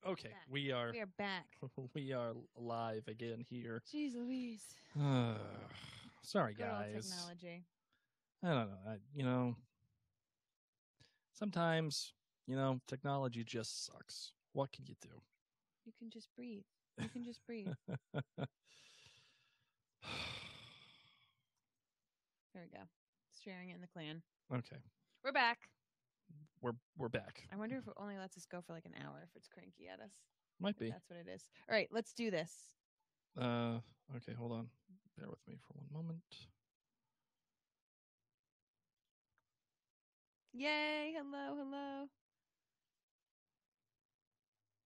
Okay, we are back. we are live again here. Jeez Louise. Sorry, Good old guys. technology. I don't know. Sometimes technology just sucks. What can you do? You can just breathe. You can just breathe. There we go. Sharing it in the clan. Okay, We're back. we're back. I wonder if it only lets us go for like an hour if it's cranky at us. Might be. That's what it is. All right, let's do this. Okay, hold on. Bear with me for one moment. Yay! Hello.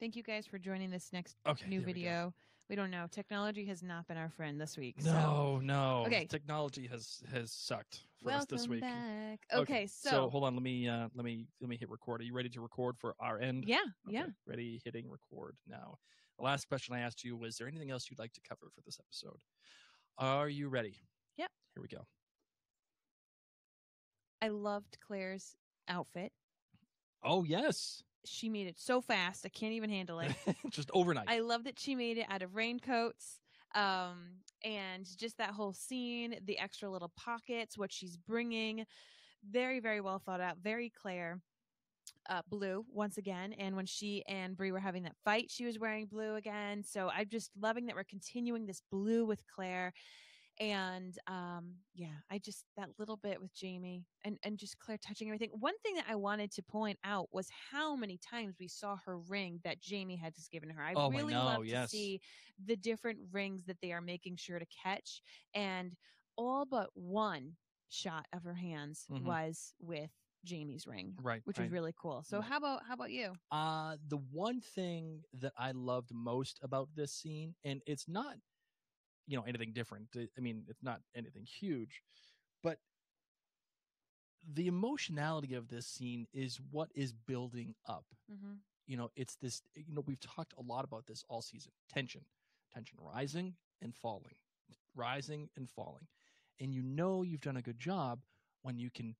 Thank you guys for joining this next new video. We don't know. Technology has not been our friend this week. No. Okay. Technology has sucked for us this week. Welcome back. Okay, so hold on. Let me hit record. Are you ready to record for our end? Yeah, Okay, yeah. Ready, hitting record now. The last question I asked you was: there anything else you'd like to cover for this episode? Are you ready? Yep. Here we go. I loved Claire's outfit. Oh yes. She made it so fast, I can't even handle it. Just overnight. I love that she made it out of raincoats. And just that whole scene, the extra little pockets, what she's bringing. Very, very well thought out. Very Claire. Blue once again. And when she and Brie were having that fight, she was wearing blue again. So I'm just loving that we're continuing this blue with Claire. And I just that little bit with Jamie and just Claire touching everything. One thing that I wanted to point out was how many times we saw her ring that Jamie had just given her. I really love to see the different rings that they are making sure to catch, and all but one shot of her hands was with Jamie's ring, right? Which was really cool. So how about you? The one thing that I loved most about this scene, and it's not anything different. I mean, it's not anything huge, but the emotionality of this scene is what is building up. It's this, we've talked a lot about this all season. Tension rising and falling. And you've done a good job when you can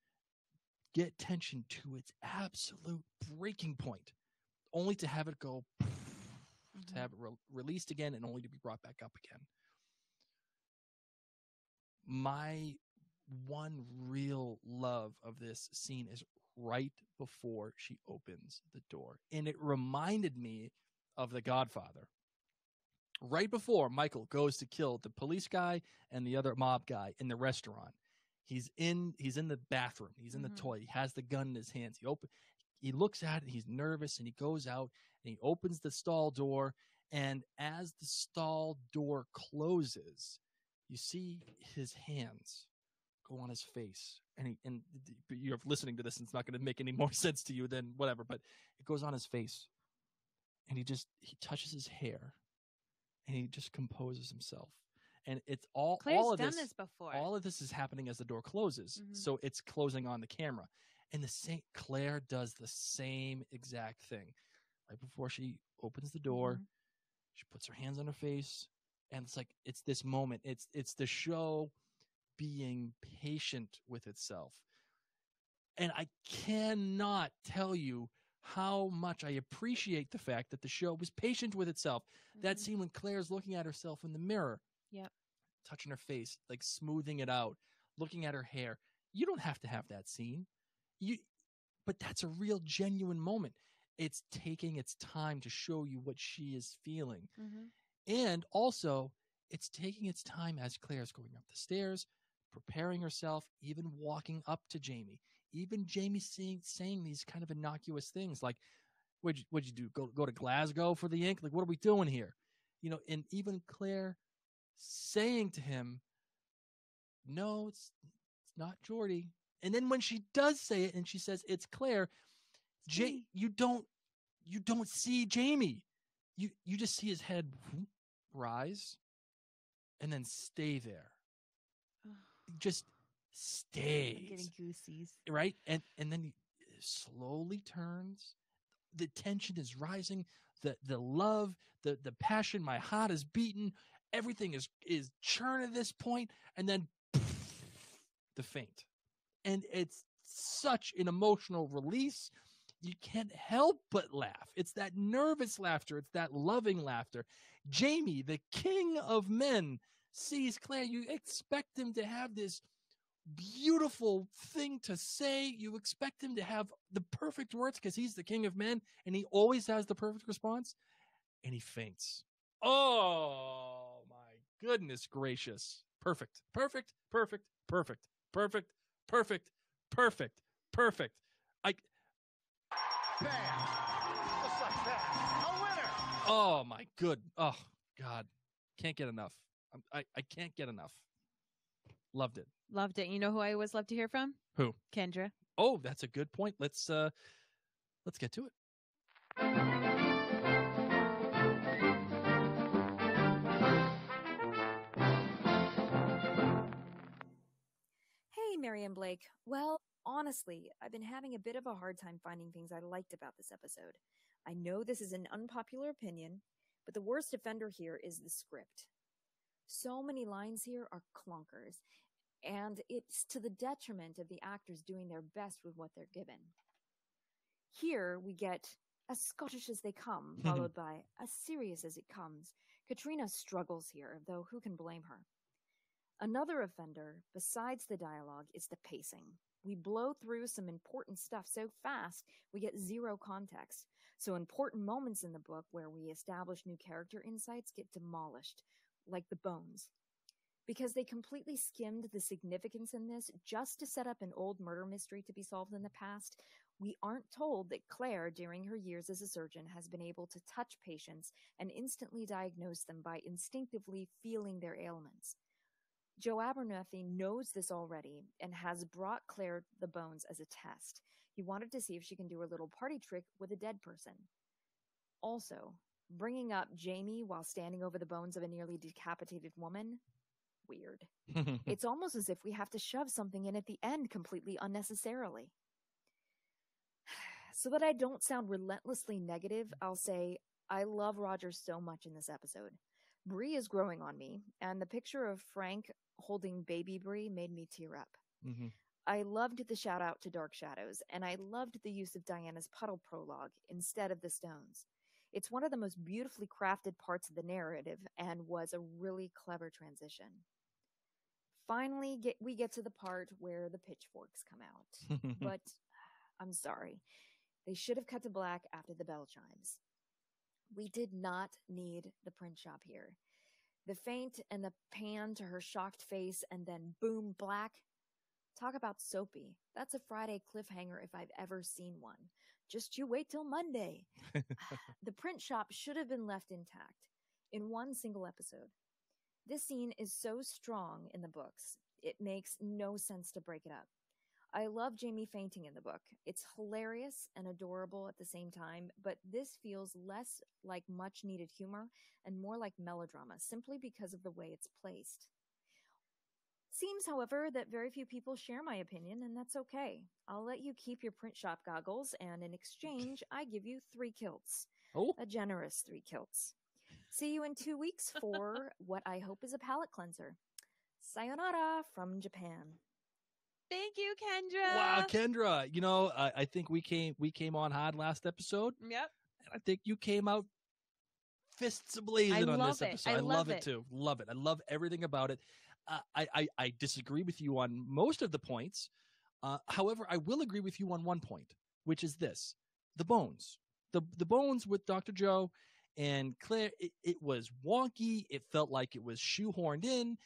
get tension to its absolute breaking point, only to have it go, to have it released again and only to be brought back up again. My one real love of this scene is right before she opens the door. And it reminded me of The Godfather. Right before Michael goes to kill the police guy and the other mob guy in the restaurant. He's in the bathroom. He's in the toilet. He has the gun in his hands. He looks at it. He's nervous, and he goes out and he opens the stall door. And as the stall door closes, you see his hands go on his face, and you're listening to this, and it's not going to make any more sense to you than whatever, but it goes on his face, and he touches his hair, and he just composes himself. And it's Claire's all of done this before. All of this is happening as the door closes, so it's closing on the camera. And Claire does the same exact thing. Right before she opens the door, she puts her hands on her face. And it's this moment. It's the show being patient with itself. And I cannot tell you how much I appreciate the fact that the show was patient with itself. That scene when Claire's looking at herself in the mirror, touching her face, like smoothing it out, looking at her hair. You don't have to have that scene. But that's a real genuine moment. It's taking its time to show you what she is feeling. And also, it's taking its time as Claire's going up the stairs, preparing herself, even walking up to Jamie. Even Jamie saying these kind of innocuous things like, what'd you do? Go to Glasgow for the ink? Like, what are we doing here? And even Claire saying to him, no, it's not Geordie. And then when she does say it and she says it's Claire, you don't see Jamie. You just see his head rise and then stay there. Just stays. I'm getting goosies. Right? And then he slowly turns. The tension is rising. The love, the passion, my heart is beating. Everything is churn at this point. And then the faint. And it's such an emotional release. you can't help but laugh. It's that nervous laughter. It's that loving laughter. Jamie, the king of men, sees Claire. You expect him to have this beautiful thing to say. You expect him to have the perfect words because he's the king of men, and he always has the perfect response, and he faints. Oh, my goodness gracious. Perfect. Perfect. Perfect. Perfect. Perfect. Perfect. Perfect. Perfect. Bam! Just like that. A winner! Oh, my good. Oh, God. Can't get enough. I can't get enough. Loved it. Loved it. You know who I always love to hear from? Who? Kendra. Oh, that's a good point. Let's get to it. Hey, Mary and Blake. Well, honestly, I've been having a bit of a hard time finding things I liked about this episode. I know this is an unpopular opinion, but the worst offender here is the script. So many lines here are clunkers, and it's to the detriment of the actors doing their best with what they're given. Here we get as Scottish as they come, followed by as serious as it comes. Katrina struggles here, though who can blame her? Another offender, besides the dialogue, is the pacing. We blow through some important stuff so fast, we get zero context. So important moments in the book where we establish new character insights get demolished, like the bones. Because they completely skimmed the significance in this just to set up an old murder mystery to be solved in the past, we aren't told that Claire, during her years as a surgeon, has been able to touch patients and instantly diagnose them by instinctively feeling their ailments. Joe Abernathy knows this already and has brought Claire the bones as a test. He wanted to see if she can do her little party trick with a dead person. Also, bringing up Jamie while standing over the bones of a nearly decapitated woman? Weird. It's almost as if we have to shove something in at the end completely unnecessarily. So that I don't sound relentlessly negative, I'll say I love Roger so much in this episode. Bree is growing on me, and the picture of Frank holding baby Bree made me tear up. Mm-hmm. I loved the shout out to Dark Shadows, and I loved the use of Diana's puddle prologue instead of the stones. It's one of the most beautifully crafted parts of the narrative and was a really clever transition. Finally, we get to the part where the pitchforks come out. But I'm sorry. They should have cut to black after the bell chimes. We did not need the print shop here. The feint and the pan to her shocked face and then boom, black. Talk about soapy. That's a Friday cliffhanger if I've ever seen one. Just you wait till Monday. The print shop should have been left intact in one single episode. This scene is so strong in the books, it makes no sense to break it up. I love Jamie fainting in the book. It's hilarious and adorable at the same time, but this feels less like much needed humor and more like melodrama, simply because of the way it's placed. Seems, however, that very few people share my opinion, and that's okay. I'll let you keep your print shop goggles, and in exchange, I give you 3 kilts. Oh. A generous 3 kilts. See you in 2 weeks for what I hope is a palate cleanser. Sayonara from Japan. Thank you, Kendra. Wow, Kendra. You know, I think we came on hard last episode. Yep. And I think you came out fists ablazing on this episode. I love it too. Love it. I love everything about it. I disagree with you on most of the points. However, I will agree with you on one point, which is this: the bones. The bones with Dr. Joe and Claire. It was wonky. It felt like it was shoehorned in.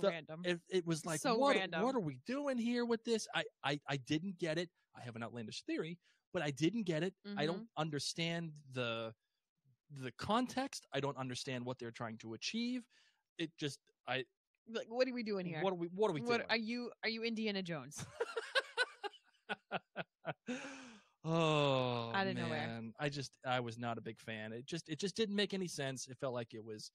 Random. It was like, so what random. What are we doing here with this? I didn't get it. I have an outlandish theory, but I didn't get it. Mm-hmm. I don't understand the context. I don't understand what they're trying to achieve. It just Like, what are we doing here? What are we doing? Are you Indiana Jones? Oh, out of man. nowhere. I was not a big fan. It just didn't make any sense. It felt like it was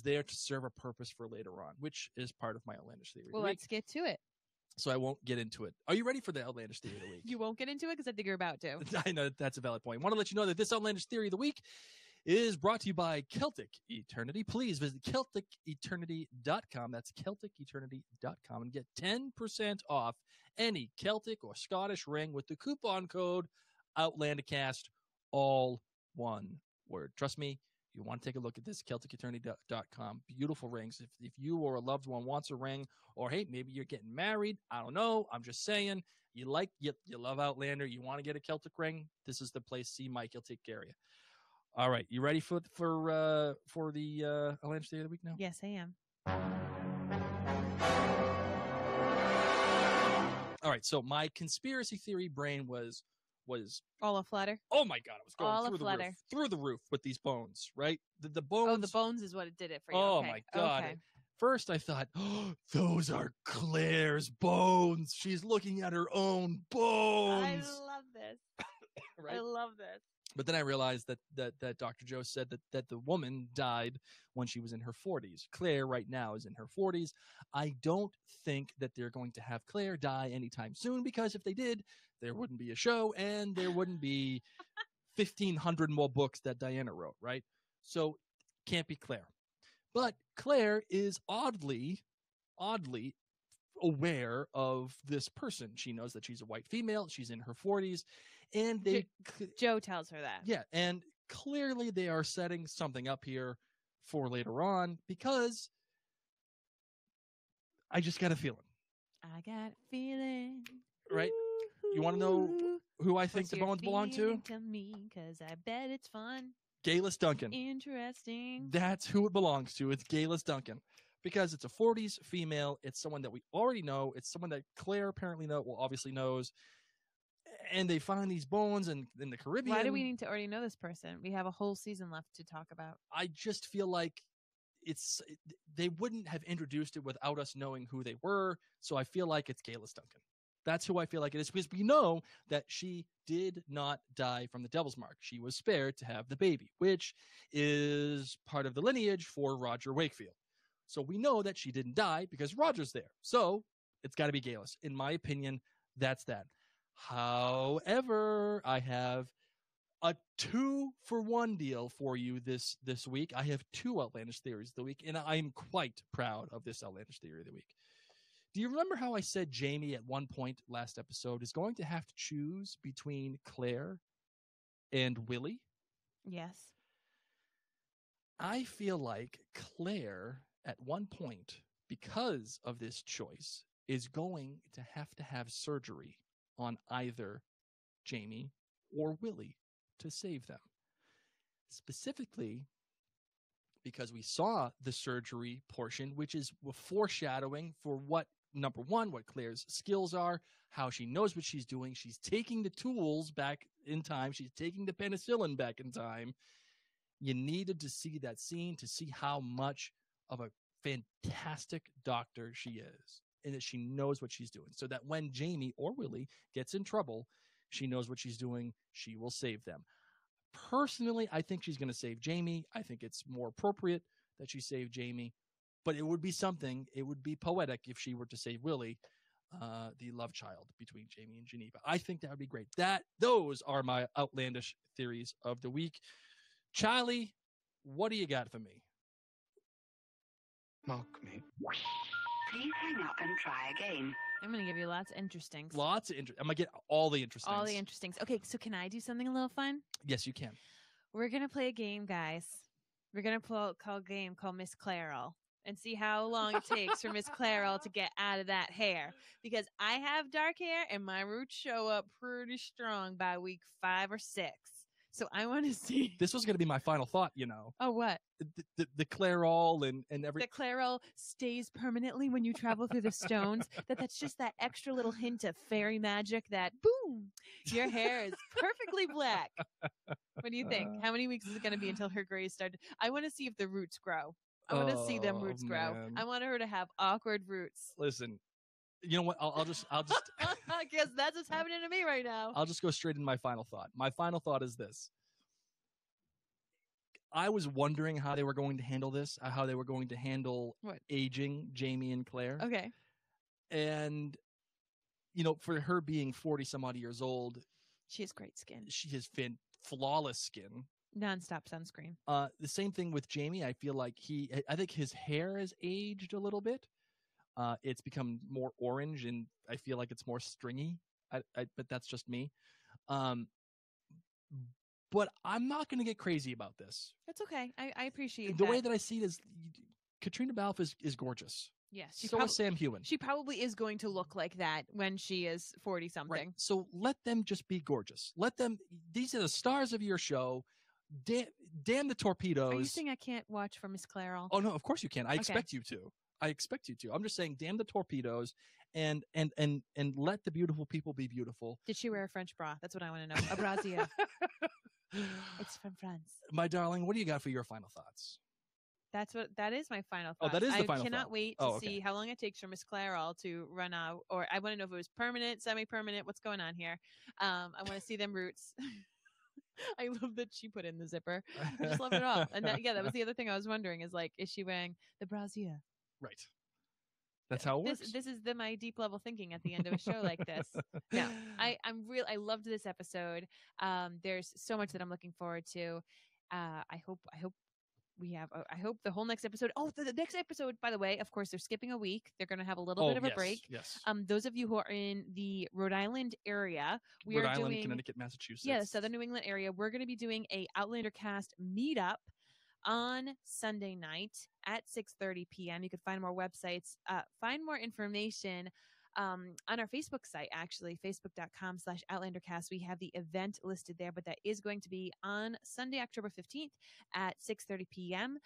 there to serve a purpose for later on, which is part of my outlandish theory. Well, let's get to it. So I won't get into it. Are you ready for the outlandish theory of the week? You won't get into it because I think you're about to. I know that's a valid point. I want to let you know that this outlandish theory of the week is brought to you by Celtic Eternity. Please visit CelticEternity.com. That's CelticEternity.com and get 10% off any Celtic or Scottish ring with the coupon code Outlandercast, all one word. Trust me, you want to take a look at this, CelticEternity.com. Beautiful rings. If you or a loved one wants a ring, or hey, maybe you're getting married, I don't know. I'm just saying, you love Outlander, you want to get a Celtic ring, this is the place. See Mike, he'll take care of you. All right, you ready for the Outlander Theory of the Week now? Yes, I am. All right, so my conspiracy theory brain was all aflutter. Oh my god, I was going all through the roof with these bones, right? The bones. Oh, the bones is what it did it for you. Oh okay. my god. Okay. First I thought, oh, those are Claire's bones. She's looking at her own bones. I love this. Right? I love this. But then I realized that Dr. Joe said that the woman died when she was in her 40s. Claire right now is in her 40s. I don't think that they're going to have Claire die anytime soon, because if they did, there wouldn't be a show and there wouldn't be 1,500 more books that Diana wrote, right? So can't be Claire. But Claire is oddly aware of this person. She knows that she's a white female. She's in her 40s. And Joe tells her that. Yeah, and clearly they are setting something up here for later on, because I just got a feeling. I got a feeling. Right? You want to know who I think the bones belong to? Tell me, because I bet it's fun. Gayless Duncan. Interesting. That's who it belongs to. It's Gayless Duncan. Because it's a 40s female. It's someone that we already know. It's someone that Claire apparently obviously knows. And they find these bones in the Caribbean. Why do we need to already know this person? We have a whole season left to talk about. I just feel like they wouldn't have introduced it without us knowing who they were. So I feel like it's Gayless Duncan. That's who I feel like it is, because we know that she did not die from the Devil's Mark. She was spared to have the baby, which is part of the lineage for Roger Wakefield. So we know that she didn't die because Roger's there. So it's got to be Gayless. In my opinion, that's that. However, I have a 2-for-1 deal for you this week. I have 2 outlandish theories of the week, and I'm quite proud of this outlandish theory of the week. Do you remember how I said Jamie at one point last episode is going to have to choose between Claire and Willie? Yes. I feel like Claire at one point, because of this choice, is going to have surgery on either Jamie or Willie to save them. Specifically, because we saw the surgery portion, which is foreshadowing for what Claire's skills are, how she knows what she's doing. She's taking the tools back in time. She's taking the penicillin back in time. You needed to see that scene to see how much of a fantastic doctor she is, and that she knows what she's doing, so that when Jamie or Willie gets in trouble, she knows what she's doing. She will save them. Personally, I think she's going to save Jamie. I think it's more appropriate that she save Jamie, but it would be something. It would be poetic if she were to save Willie, the love child between Jamie and Geneva. I think that would be great. Those are my outlandish theories of the week. Charlie, what do you got for me? Mock me. Please hang up and try again. I'm going to give you lots of interestings. I'm going to get all the interestings. All the interestings. Okay, so can I do something a little fun? Yes, you can. We're going to play a game, guys. We're going to call a game called Miss Clairol and see how long it takes for Miss Clairol to get out of that hair. Because I have dark hair and my roots show up pretty strong by week 5 or 6. So I want to see. This was going to be my final thought, you know. Oh, what? The Clairol and every. The Clairol stays permanently when you travel through the stones. That's just that extra little hint of fairy magic that, boom, your hair is perfectly black. What do you think? How many weeks is it going to be until her grays start? I want to see if the roots grow. I want to see them roots grow. I want her to have awkward roots. Listen, you know what? I'll just. I guess that's what's happening to me right now. I'll just go straight into my final thought. My final thought is this. I was wondering how they were going to handle this, how they were going to handle aging Jamie and Claire. Okay. And, you know, for her being 40 some odd years old, she has great skin. She has flawless skin. Non-stop sunscreen. The same thing with Jamie. I feel like I think his hair has aged a little bit. It's become more orange, and I feel like it's more stringy. But that's just me. But I'm not going to get crazy about this. That's okay. I appreciate The that. way that I see it is Katrina Balfe is gorgeous. Yes. So is Sam Heughan. She probably is going to look like that when she is 40-something. Right. So let them just be gorgeous. Let them. These are the stars of your show. Damn the torpedoes. Are you saying I can't watch for Miss Clairol? Oh no, of course you can. I Okay. expect you to. I'm just saying, damn the torpedoes, and let the beautiful people be beautiful. Did she wear a French bra? That's what I want to know. A brassiere. It's from France. My darling, what do you got for your final thoughts? That is my final Oh, thought. that is the final I cannot thought. wait to see how long it takes for Miss Clairol to run out, or I want to know if it was permanent, semi-permanent, what's going on here. I want to see them roots. I love that she put in the zipper. I just love it all. And that was the other thing I was wondering is like, is she wearing the brassiere? Right. That's how it works. This is my deep level thinking at the end of a show like this. No, I loved this episode. There's so much that I'm looking forward to. I hope the whole next episode. Oh, the next episode, by the way, of course, they're skipping a week. They're going to have a little bit of a break. Yes. Those of you who are in the Rhode Island area, Rhode Island, Connecticut, Massachusetts. Yeah, the Southern New England area. We're going to be doing a Outlander cast meetup on Sunday night at 6:30 p.m. You can find more find more information on our Facebook site, actually, facebook.com/OutlanderCast. We have the event listed there, but that is going to be on Sunday, October 15th at 6:30 p.m.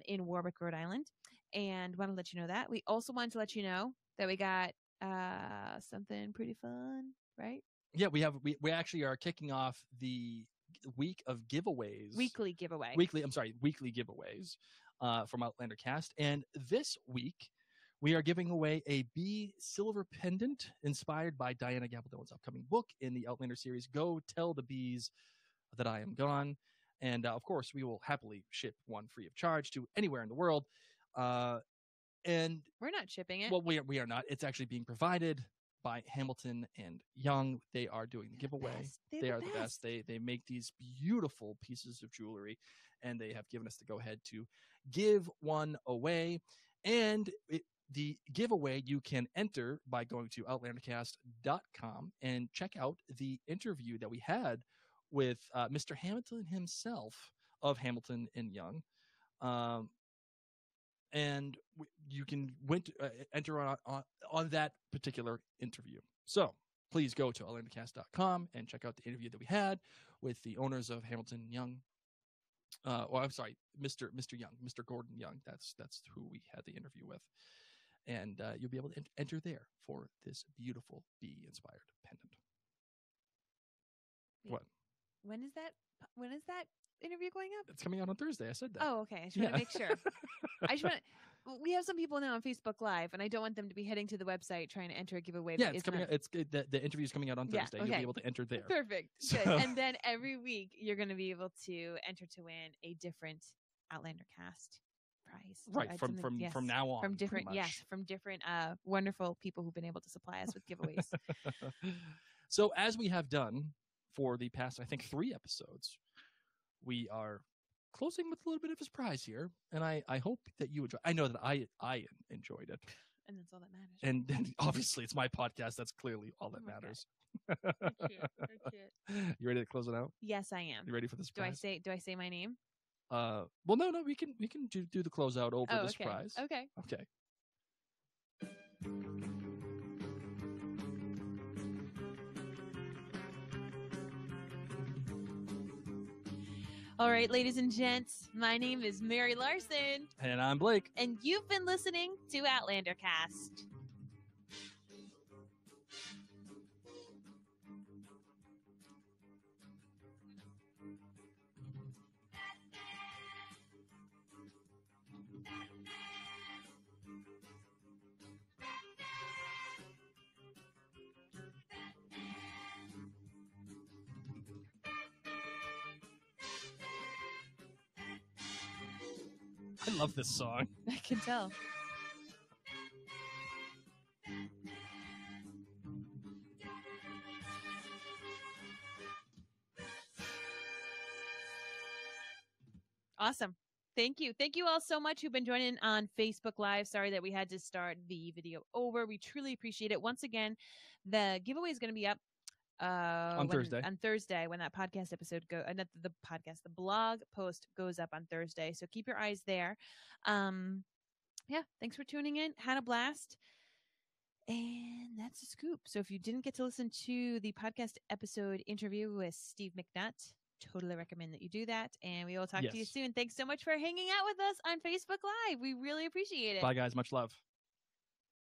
In Warwick, Rhode Island. And want to let you know that. We also wanted to let you know that we got something pretty fun, right? Yeah, we actually are kicking off the week of giveaways. Weekly giveaways from Outlander Cast. And this week, we are giving away a bee silver pendant inspired by Diana Gabaldon's upcoming book in the Outlander series, Go Tell the Bees That I Am Gone. And, of course, we will happily ship one free of charge to anywhere in the world. And we're not shipping it. Well, we are not. It's actually being provided by Hamilton and Young. They are doing the giveaway. They are the best. They make these beautiful pieces of jewelry, and they have given us the go-ahead to give one away. And the giveaway you can enter by going to outlandercast.com and check out the interview that we had with Mr. Hamilton himself of Hamilton and Young. And you can enter on that particular interview. So please go to outlandercast.com and check out the interview that we had with the owners of Hamilton Young. I'm sorry, Mr. Young, Mr. Gordon Young. That's who we had the interview with. And you'll be able to enter there for this beautiful bee-inspired pendant. Wait, what? When is that interview going up? It's coming out on Thursday. I said that. Oh, okay. I just want to make sure. We have some people now on Facebook Live, and I don't want them to be heading to the website trying to enter a giveaway. Yeah, it's coming out. The interview is coming out on Thursday. Okay. You'll be able to enter there. Perfect. So. Good. And then every week you're going to be able to enter to win a different Outlander cast prize. Right. From now on. From different wonderful people who've been able to supply us with giveaways. So as we have done for the past, I think, 3 episodes, we are closing with a little bit of a surprise here, and I hope that you enjoy. I know that I enjoyed it, and that's all that matters. And then obviously it's my podcast. That's clearly all that matters. Cute. You ready to close it out? Yes, I am. You ready for the surprise? Do I say my name? Well, no. We can do the closeout over the surprise. Okay. All right, ladies and gents, my name is Mary Larson. And I'm Blake. And you've been listening to Outlander Cast. I love this song. I can tell. Awesome. Thank you. Thank you all so much who've been joining on Facebook Live. Sorry that we had to start the video over. We truly appreciate it. Once again, the giveaway is going to be up Thursday. On Thursday, when that podcast episode the blog post goes up on Thursday. So keep your eyes there. Yeah, thanks for tuning in. Had a blast. And that's a scoop. So if you didn't get to listen to the podcast episode interview with Steve McNutt, totally recommend that you do that. And we will talk to you soon. Thanks so much for hanging out with us on Facebook Live. We really appreciate it. Bye, guys. Much love.